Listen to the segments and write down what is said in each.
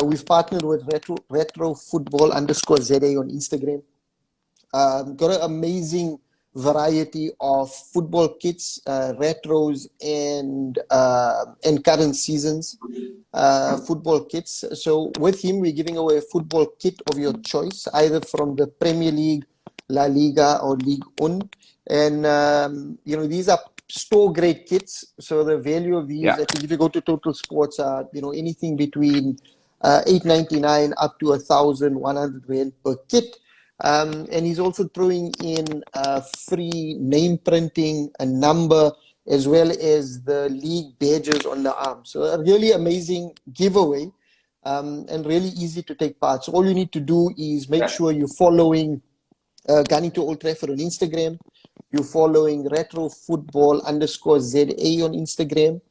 We've partnered with Retro Football underscore ZA on Instagram. Got an amazing variety of football kits, retros, and current seasons football kits. So with him, we're giving away a football kit of your choice, either from the Premier League, La Liga, or Ligue 1. And these are store grade kits. So the value of these, I think, if you go to Total Sports, are anything between $8.99 up to 1,100 rand per kit. And he's also throwing in free name printing, a number, as well as the league badges on the arm. So a really amazing giveaway, and really easy to take part. So all you need to do is make sure you're following Gunning to Old Trafford on Instagram. You're following Retro Football underscore ZA on Instagram.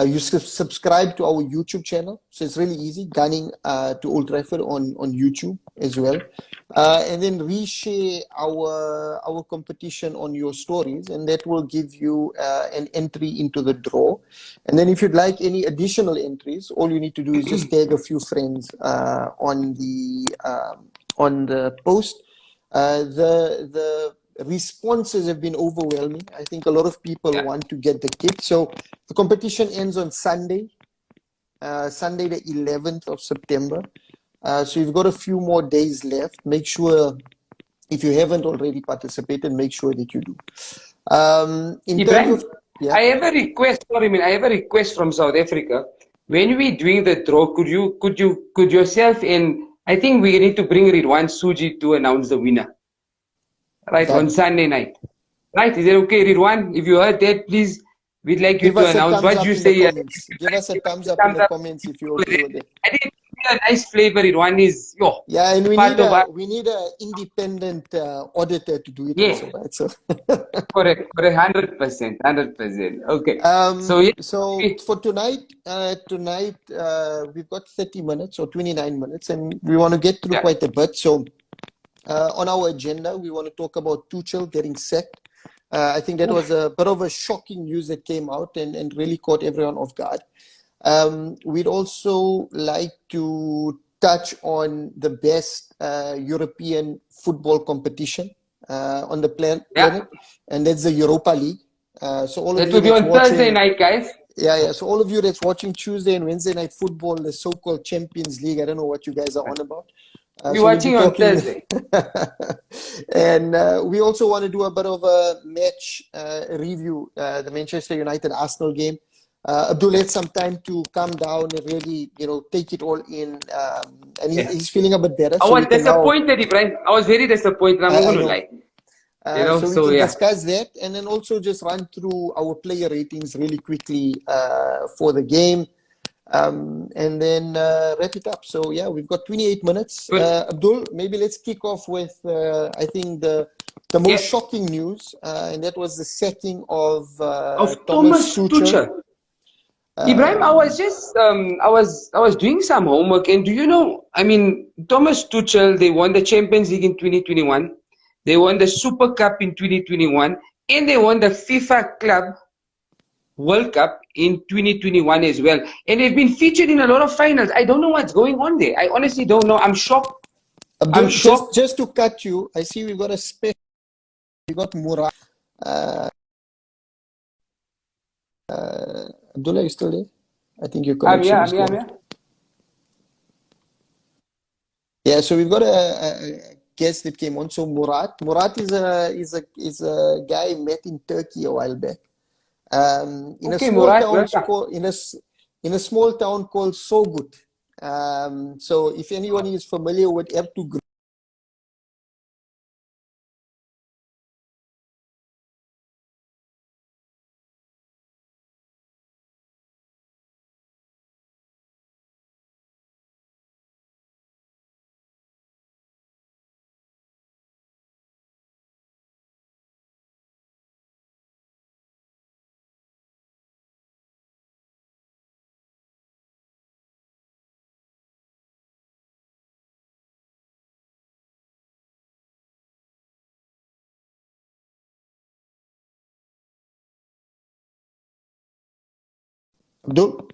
You subscribe to our YouTube channel. So it's really easy, Gunning to Old Trafford on YouTube as well. And then reshare our competition on your stories, and that will give you an entry into the draw. And then if you'd like any additional entries, all you need to do is just tag a few friends on the post. The responses have been overwhelming. I think a lot of people want to get the kit. So the competition ends on Sunday, the 11th of September. So you've got a few more days left. Make sure, if you haven't already participated, make sure that you do. Ibrahim, I have a request. I have a request from South Africa. When we're doing the draw, could yourself and I think we need to bring Ridwan Suji to announce the winner. Right, on Sunday night. Right, is it okay, Ridwan? If you heard that, please, we'd like you to announce what you say. Give us a thumbs up in the comments if you're okay with it. I think a nice flavor. Ridwan is yeah, and we need an independent auditor to do it also, right? So correct, 100%. Okay. So for tonight, we've got 30 minutes or 29 minutes, and we want to get through quite a bit. So on our agenda, we want to talk about Tuchel getting sacked. I think that was a bit of a shocking news that came out and really caught everyone off guard. We'd also like to touch on the best European football competition on the planet, and that's the Europa League. So all of you will be on Thursday night, guys. Yeah. So all of you that's watching Tuesday and Wednesday night football, the so-called Champions League, I don't know what you guys are on about. We're watching on Thursday. And we also want to do a bit of a match review, the Manchester United-Arsenal game. Abdul had some time to calm down and really, take it all in. And he's feeling a bit better. I was disappointed, Ibrahim. I was very disappointed. I'm not going to lie. So we can discuss that, and then also just run through our player ratings really quickly for the game. And then wrap it up. So yeah, we've got 28 minutes. Abdul, maybe let's kick off with I think the most shocking news, and that was the sacking of Thomas Tuchel. Ibrahim, I was just I was doing some homework, and do you know? I mean, Thomas Tuchel, they won the Champions League in 2021, they won the Super Cup in 2021, and they won the FIFA Club World Cup in 2021 as well, and they've been featured in a lot of finals. I don't know what's going on there. I honestly don't know. I'm shocked. Abdul, I'm shocked. Just to cut you, I see we've got a special. We got Murat. Abdullah, are you still there? I think your connection is good. Yeah, so we've got a guest that came on. So Murat is a guy I met in Turkey a while back. In a small town called Sogut. So if anyone is familiar with Ertugrul, Abdul.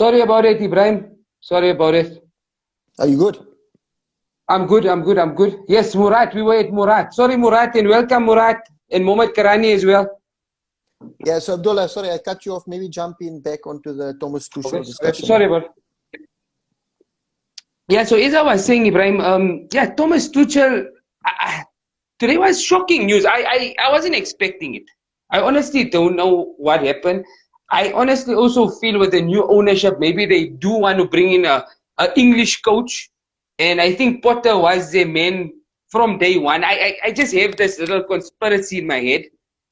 Sorry about it, Ibrahim. Sorry about it. Are you good? I'm good. I'm good. I'm good. Yes, Murat. We were at Murat. Sorry, Murat, and welcome, Murat, and Mohammed Karani as well. Yeah, so Abdullah, sorry, I cut you off. Maybe jump in back onto the Thomas Tuchel Okay. discussion. Sorry about. Yeah. So as I was saying, Ibrahim, yeah, Thomas Tuchel. Today was shocking news. I wasn't expecting it. I honestly don't know what happened. I honestly also feel with the new ownership, maybe they do want to bring in a English coach, and I think Potter was the man from day one. I just have this little conspiracy in my head.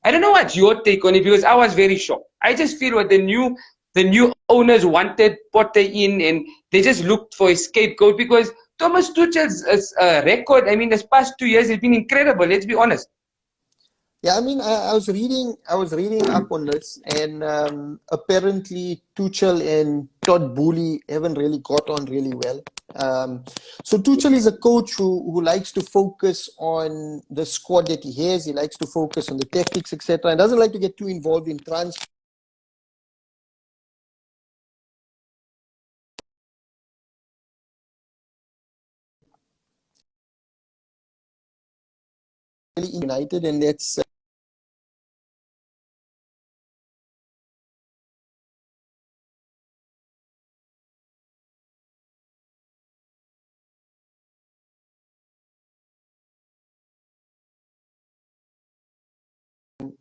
I don't know what's your take on it because I was very shocked. I just feel what the new owners wanted Potter in, and they just looked for a scapegoat because Thomas Tuchel's record, I mean, this past 2 years has been incredible. Let's be honest. Yeah, I mean, I was reading up on this, and apparently Tuchel and Todd Boehly haven't really got on really well. So Tuchel is a coach who likes to focus on the squad that he has. He likes to focus on the tactics, etc., and doesn't like to get too involved in transfer. United, and that's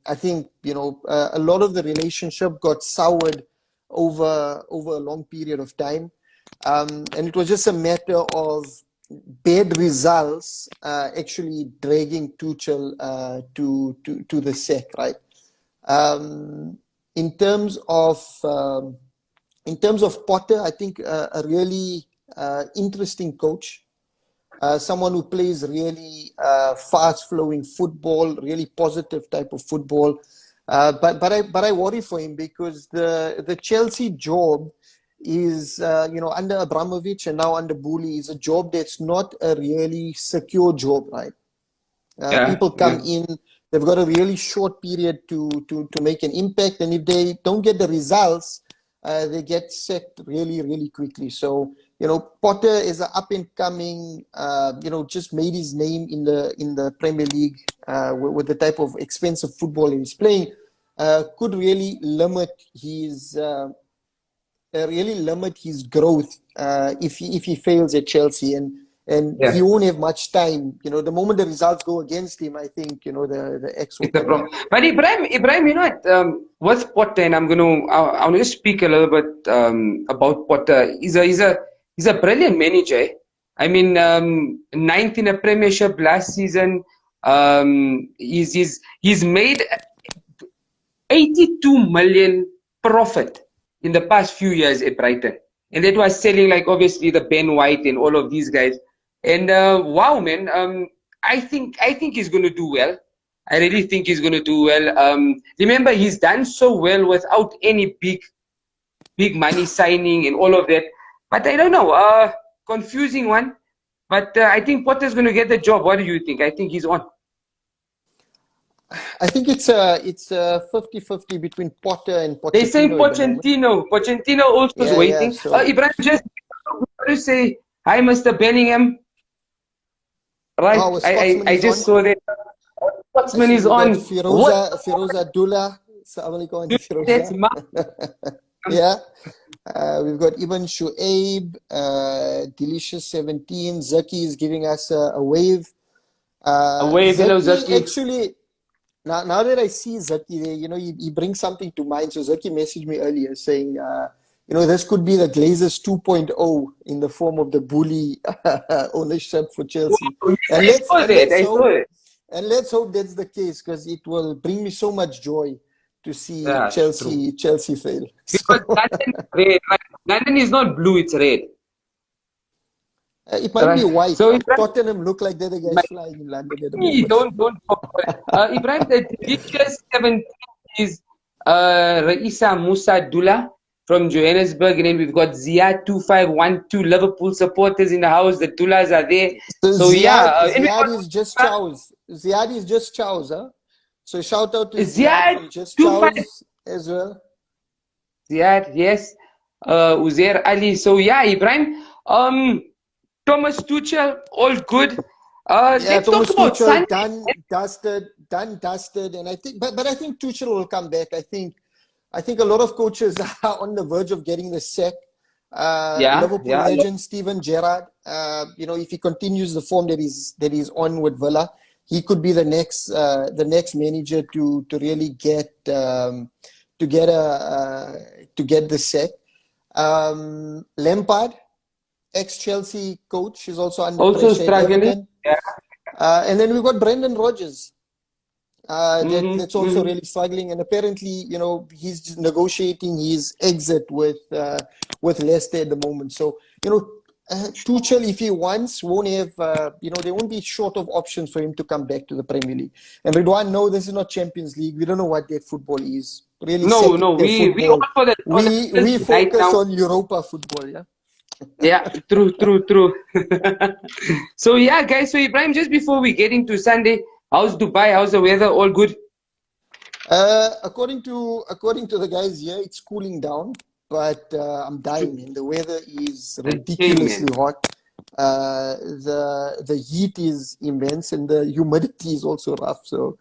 I think a lot of the relationship got soured over a long period of time, and it was just a matter of bad results actually dragging Tuchel to the sack, right? Um, in terms of Potter, I think a really interesting coach. Someone who plays really fast-flowing football, really positive type of football. But I worry for him because the Chelsea job is under Abramovich and now under Boehly is a job that's not a really secure job, right? Yeah, People come yeah, in, they've got a really short period to make an impact, and if they don't get the results, they get sacked really, really quickly. So, Potter is an up and coming, just made his name in the Premier League with the type of expensive football he's playing. Could really limit his growth if he fails at Chelsea, and he yeah. won't have much time. The moment the results go against him, I think the X will It's a come in. problem. But Ibrahim, you know what? With Potter, and I want to just speak a little bit about Potter. He's a brilliant manager. I mean, ninth in a Premiership last season. He's made 82 million profit in the past few years at Brighton, and that was selling like obviously the Ben White and all of these guys. And wow, man, I think he's going to do well. I really think he's going to do well. Remember, he's done so well without any big money signing and all of that. But I don't know, confusing one. But I think Potter's going to get the job. What do you think? I think he's on. I think it's 50-50 between Potter and They say Pochettino at the moment. Pochettino also is Yeah. waiting. So Ibrahim, just want to say hi, Mr. Bellingham. Right, our Scotsman I is just on. saw that I Scotsman see is we've got on. What? Firoza Abdullah. Assalamu alaikum, Auntie That's Firoza. my Yeah. We've got Ibn Shuaib, Delicious 17. Zaki is giving us a wave. wave. Hello, Zaki Zaki. actually, now that I see Zaki there, he brings something to mind. So Zaki messaged me earlier saying, this could be the Glazers 2.0 in the form of the bully ownership for Chelsea. Oh, And yes, I saw that. I saw it. let's hope that's the case because it will bring me so much joy to see Yeah, true. Chelsea fail. Because So London is red. Right? London is not blue; it's red. it might be Right. white. So Ibrahim, Tottenham look like they're the guys flying in London at the moment. don't talk about it. Ibrahim, the delicious 17 is Raisa Musa Dula from Johannesburg, and then we've got Zia 2512 Liverpool supporters in the house. The Dulas are there. So So yeah, and we Ziad got is just Chows. Ziad is just Chows, huh? So shout out to Ziad Ziad from Just 25. Chows as well. Ziad, yes. Uzair Ali. So yeah, Ibrahim. Thomas Tuchel, all good. Yeah, Let's talk Thomas about Tuchel, Sunday. done, dusted, and I think, but I think Tuchel will come back. I think a lot of coaches are on the verge of getting the sack. Yeah, Liverpool yeah. legend Steven Gerrard, you know, if he continues the form that he's on with Villa, he could be the next manager to really to get a to get the sack. Lampard, ex-Chelsea coach, is also under Also pressure at struggling. Everton. Yeah. And then we've got Brendan Rodgers, that's Mm-hmm, also mm-hmm. really struggling. And apparently, you know, he's just negotiating his exit with Leicester at the moment. So, you know, Tuchel, if he wants, won't have, you know, there won't be short of options for him to come back to the Premier League. And Ridwan, no, this is not Champions League. We don't know what their football is. Really, No, no, second-tier we all football. for the We Chelsea right focus now. on Europa football, yeah. Yeah, true, true, true. So yeah, guys. So Ibrahim, just before we get into Sunday, how's Dubai? How's the weather? All good? According to the guys here, it's cooling down, but I'm dying, man. The weather is The same, man. ridiculously hot. The heat is immense, and the humidity is also rough. So,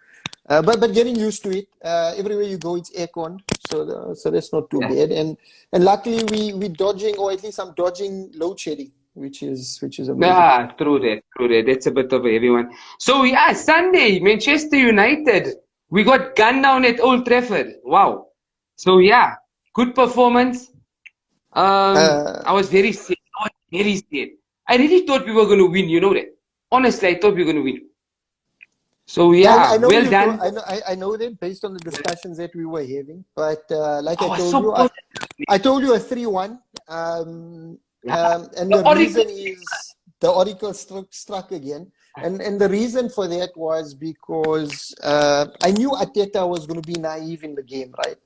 but getting used to it. Everywhere you go, it's aircon, so that's not too Yeah. bad. And luckily, we dodging, or at least I'm dodging load shedding, which is amazing. Ah, true that, true that. That's a bit of everyone. So yeah, Sunday, Manchester United. We got gunned down at Old Trafford. Wow. So yeah, good performance. Uh, I was very scared. I was very scared. I really thought we were going to win. You know that. Honestly, I thought we were going to win. So Yeah, I yeah, know well you. done. I know that based on the discussions that we were having. But like I I was told so you, positive. I told you a 3-1. Yeah. And The the Oracle. reason is the Oracle struck again. And the reason for that was because I knew Ateta was going to be naive in the game, right?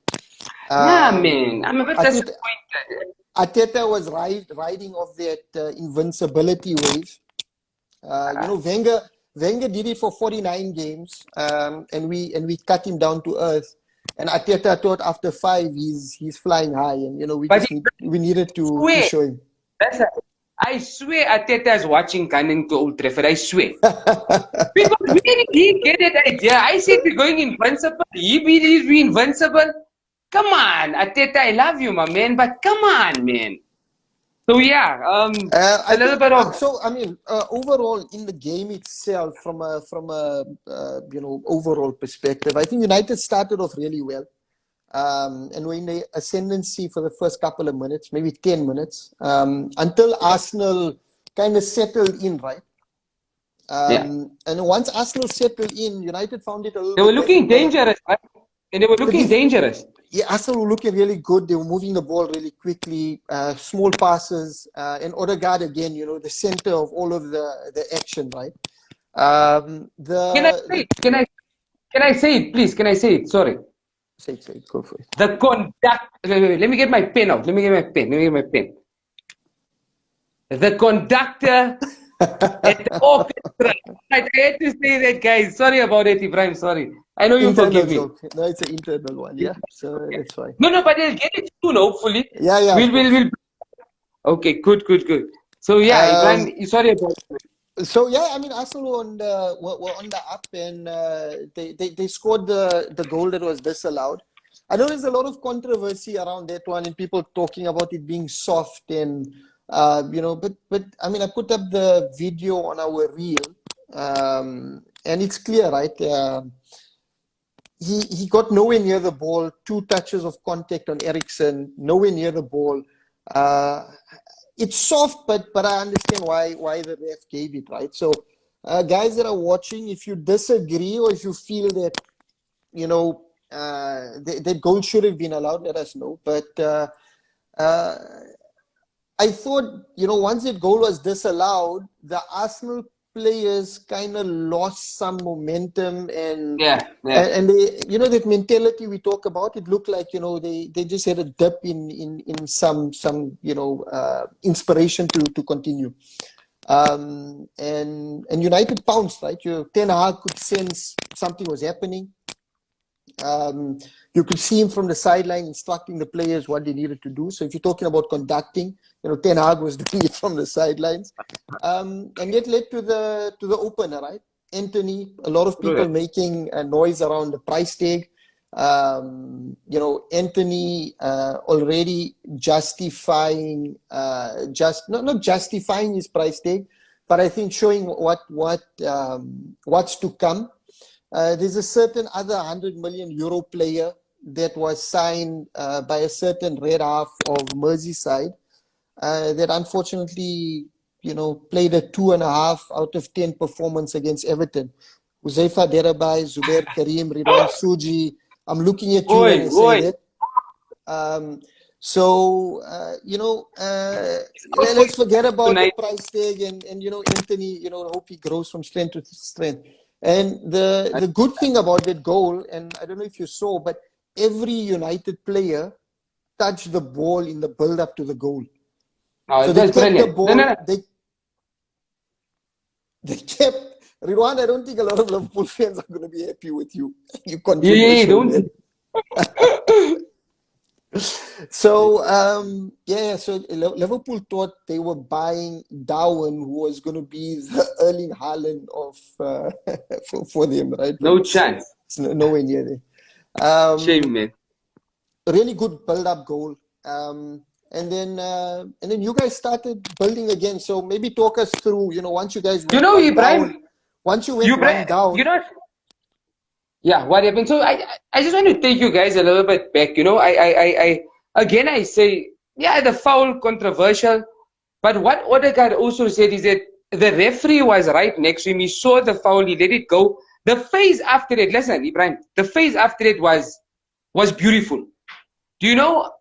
Yeah, Um, man. I'm a bit Ateta, disappointed. Ateta was riding off that invincibility wave. You know, Wenger did it for 49 games, and we cut him down to earth. And Ateta thought after 5 he's flying high, and you know But we needed I to swear, show him. that's a, I swear Ateta is watching coming to Old Trafford. I swear. Because where did he get that idea? I said we're going invincible. He believes we invincible. Come on, Ateta, I love you, my man, but come on, man. So yeah, I a little think bit of so. I mean, overall in the game itself, from a you know overall perspective, I think United started off really well, and were in the ascendancy for the first couple of minutes, maybe 10 minutes, until Arsenal kind of settled in, right? yeah. And once Arsenal settled in, United found it a little They were bit looking difficult. dangerous, right? And they were The looking def- dangerous. yeah, Arsenal were looking really good. They were moving the ball really quickly, small passes, and Odegaard again, you know, the center of all of the action, right? Can I say The it? Can I say it, please? Can I say it? Sorry. say it, go for it. The conduct. Let me get my pen out. Let me get my pen. Let me get my pen. The conductor at the orchestra. I had to say that, guys. Sorry about it, Ibrahim. Sorry. I know you Internal forgive me. joke. No, it's an internal one. Yeah, so Okay. that's fine. No, no, but they'll get it soon, hopefully. Yeah, yeah, of course. We'll. Okay, good, good, good. So yeah, Um, Ibrahim, sorry about it. so yeah, I mean, Arsenal were on the up, and they scored the goal that was disallowed. I know there's a lot of controversy around that one, and people talking about it being soft, and you know, but I mean, I put up the video on our reel, and it's clear, right? He got nowhere near the ball. 2 touches of contact on Ericsson, nowhere near the ball. Uh, it's soft, but I understand why the ref gave it, right? So, guys that are watching, if you disagree or if you feel that you know that goal should have been allowed, let us know. But uh, I thought, you know, once that goal was disallowed, the Arsenal players kind of lost some momentum, Yeah, yeah. and they, you know, that mentality we talk about. It looked like, you know, they just had a dip in some you know inspiration to continue. And United pounced, right? Ten Hag could sense something was happening. Um, You could see him from the sideline instructing the players what they needed to do. So if you're talking about conducting, Ten Hag was doing it from the sidelines, and that led to the opener, right? Anthony, a lot of people making a noise around the price tag. Anthony already justifying, not justifying his price tag, but I think showing what's to come. There's a certain other €100 million player that was signed by a certain red half of Merseyside that unfortunately, played a 2.5 out of 10 performance against Everton. Huzaifa Derabai, Zubair Karim, Ridwan Suji. I'm looking at you when I say that. Let's forget about the price tag and Anthony, hope he grows from strength to strength. And the good thing about that goal, and I don't know if you saw, but every United player touched the ball in the build-up to the goal. So they kept the ball. They kept. Ridwan, I don't think a lot of Liverpool fans are going to be happy with you. You controversial, man. So Liverpool thought they were buying Darwin, who was going to be the Erling Haaland of for them, right? No chance. It's nowhere near there. Shame, man. Really good build-up goal, and then you guys started building again. So maybe talk us through. Once you guys went once you went one down. Yeah, what happened? So I just want to take you guys a little bit back. I say, yeah, the foul controversial, but what Odegaard also said is that the referee was right next to him. He saw the foul, he let it go. The phase after it, listen, Ibrahim, the phase after it was beautiful. Do you know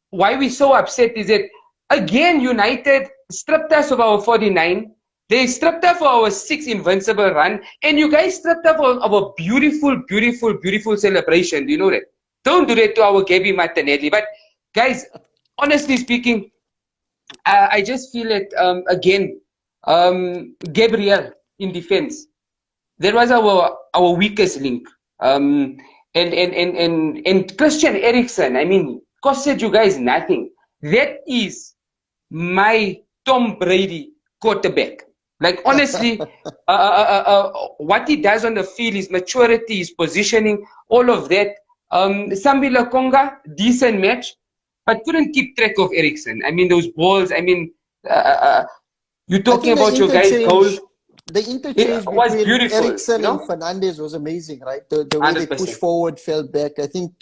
why we're so upset? Is that again United stripped us of our 49. They stripped us for our 6 invincible run, and you guys stripped us of our beautiful, beautiful, beautiful celebration. Do you know that? Don't do that to our Gabby Martinelli. But guys, honestly speaking, I just feel that Gabriel in defense, that was our weakest link. And Christian Eriksen, I mean, costed you guys nothing. That is my Tom Brady quarterback. Like, honestly, what he does on the field, his maturity, his positioning, all of that. Sambi Lakonga, decent match, but couldn't keep track of Eriksen. I mean, those balls, I mean, you're talking about your guys' goals. The interchange between Eriksen and Fernandes was amazing, right? The way 100%. They pushed forward, fell back. I think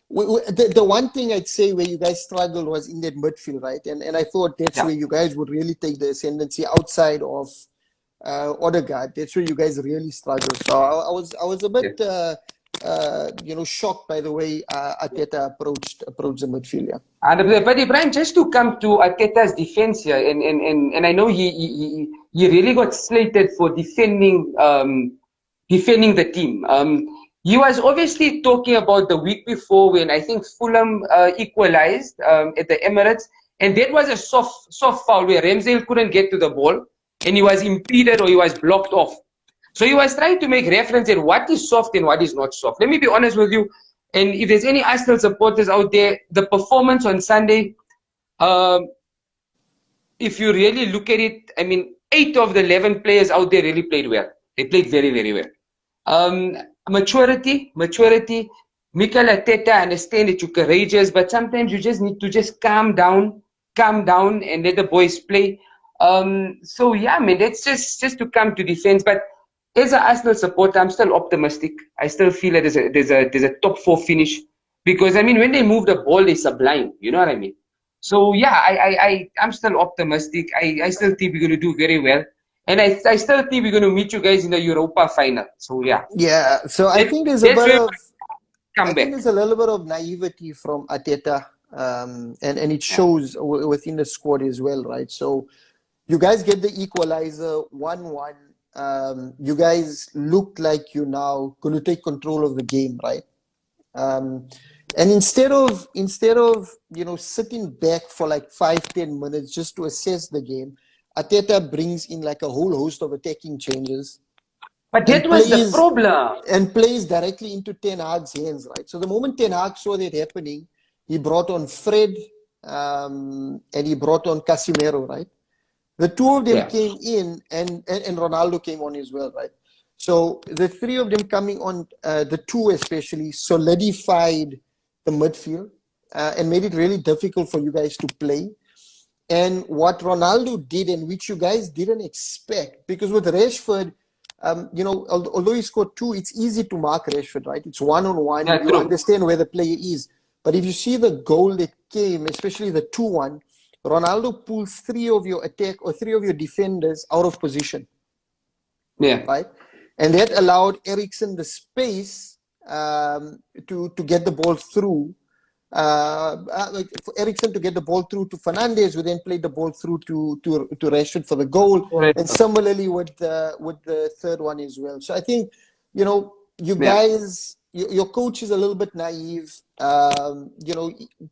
the one thing I'd say where you guys struggled was in that midfield, right? And I thought that's where you guys would really take the ascendancy outside of Odegaard. That's where you guys really struggled. So I was a bit shocked by the way Arteta approached the midfield. Yeah. But Ibrahim, just to come to Arteta's defense here, and I know he really got slated for defending the team. He was obviously talking about the week before when I think Fulham equalized at the Emirates, and that was a soft foul where Ramsdale couldn't get to the ball and he was impeded or he was blocked off. So he was trying to make reference at what is soft and what is not soft. Let me be honest with you, and if there's any Arsenal supporters out there, the performance on Sunday, if you really look at it, I mean, 8 of the 11 players out there really played well. They played very, very well. Maturity. Mikel Arteta, I understand that you're courageous, but sometimes you just need to just calm down and let the boys play. So yeah, man, that's just to come to defense. But as an Arsenal supporter, I'm still optimistic. I still feel that there's a top 4 finish because I mean when they move the ball, they sublime. You know what I mean? So yeah, I'm still optimistic. I still think we're going to do very well. And I still think we're going to meet you guys in the Europa final. So yeah. Yeah. So I think there's a little bit of naivety from Arteta, and it shows within the squad as well, right? So you guys get the equalizer 1-1. You guys look like you're now going to take control of the game, right? And instead of sitting back for like 5-10 minutes just to assess the game, Arteta brings in like a whole host of attacking changes. But and that was the plays problem. directly into Ten Hag's hands, right? So the moment Ten Hag saw that happening, he brought on Fred, and he brought on Casemiro, right? The two of them Yeah. came in, and Ronaldo came on as well, right? So the three of them coming on, the two especially, solidified the midfield, and made it really difficult for you guys to play. And what Ronaldo did, and which you guys didn't expect, because with Rashford, although he scored two, it's easy to mark Rashford, right? It's one-on-one. Yeah, You true. understand where the player is. But if you see the goal that came, especially the 2-1, Ronaldo pulls three of your attack or three of your defenders out of position, Yeah. right? And that allowed Eriksen the space, to get the ball through. Like for Eriksen to get the ball through to Fernandes, who then played the ball through to Rashford for the goal, and similarly with the third one as well. So I think, you Yeah. guys, your coach is a little bit naive.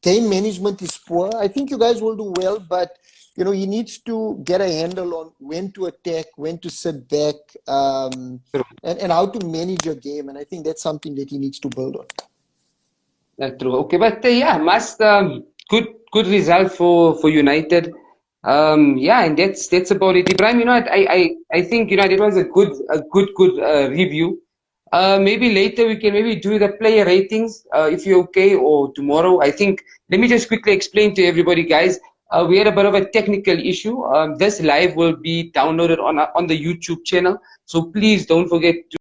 Game management is poor. I think you guys will do well, but he needs to get a handle on when to attack, when to sit back, True. and how to manage your game. And I think that's something that he needs to build on. True. Okay, but yeah, must good result for United. Yeah, and that's about it. Ibrahim, I think it was a good review. Maybe later we can maybe do the player ratings, if you're okay, or tomorrow. I think let me just quickly explain to everybody, guys. We had a bit of a technical issue. This live will be downloaded on the YouTube channel, so please don't forget to